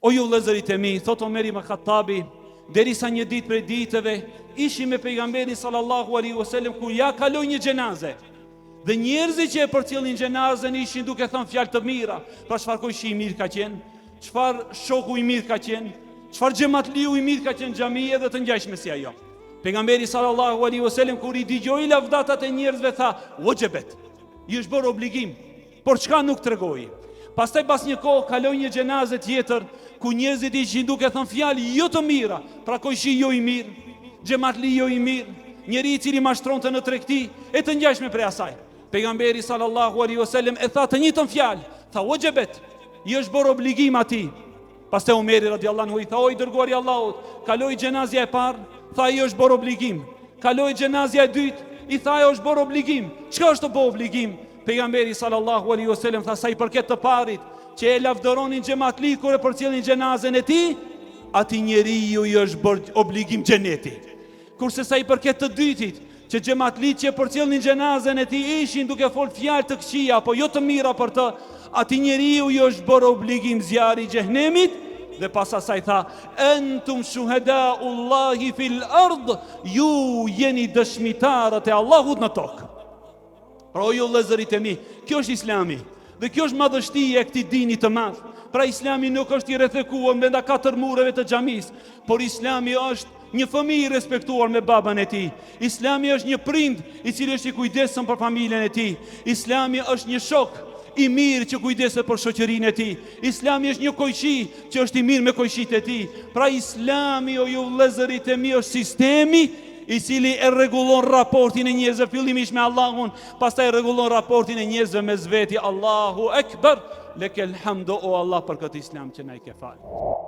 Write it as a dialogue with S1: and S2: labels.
S1: O ju vëllezërit e mi, thot Omeri ibn Khattabi, derisa një ditë prej ditëve ishim me pejgamberin sallallahu alaihi wasallam kur ja kaloi një xhenaze. Dhe njerëzit që e përcjellnin xhenazën ishin duke thënë fjalë të mira. Pra çfarë koishi i mirë ka qenë, çfarë shoku i mirë ka qenë, çfarë xhamatliu i mirë ka qenë xhamia dhe të ngjashme si ajo. Pejgamberi sallallahu alaihi wasallam kur i dëgjoi lavdatat e njerëzve tha, "Wajibet." I është bërë obligim, por çka nuk tregoi. Pastaj pas një kohë kaloi një xhenazë tjetër ku njerëzit ishin duke thënë fjalë jo të mira, pra koishi jo i mirë, xhamatli jo i mirë, njeri i cili mashtronte në tregti e të ngjashme prej asaj. Pejgamberi sallallahu alaihi wasallam e tha të njëjtën fjalë, tha wajibet, i është bërë obligim atij. Pastaj Omeri radiallahu anhu i tha, o i dërguari i Allahut, kaloi xhenazja e parë, tha i është bërë obligim. Kaloi xhenazja e dytë, i tha i është bërë obligim. Çka është të bëj obligim? Pejgamberi sallallahu alaihi wasallam tha sa i përket të parit, që e lavdëronin xhamatli kur e përcjellin xhenazën e tij, atij njeriu i është bërë obligim xheneti. Kurse sa i përket të dytit, që xhamatlit që e përcjellnin xhenazën e tij ishin duke fol fjalë të këqija apo jo të mira për të, atij njeriu i është bërë obligim zjarri i xhehenemit. Dhe pas asaj tha, entum shuhadaullahi fil ard, ju jeni dëshmitarët e Allahut në tokë. Pra o ju vëllezërit e mi, kjo është Islami. Dhe kjo është madhështia e këtij dini të madh. Pra Islami nuk është i rrethekuar brenda katër mureve të xhamisë, por Islami është një fëmijë i respektuar me baban e tij. Islami është një prind i cili është i kujdesshëm për familjen e tij. Islami është një shok i mirë që kujdeset për shoqërinë e tij. Islami është një koiqi që është i mirë me koiqitë e tij. Pra Islami, o ju vëllezërit e mi, është sistemi i cili e rregullon raportin e njerëzve fillimisht me Allahun, pastaj rregullon raportin e njerëzve me vetë. Allahu Ekber, lekel hamdu o Allah për këtë Islam që na i ke falë.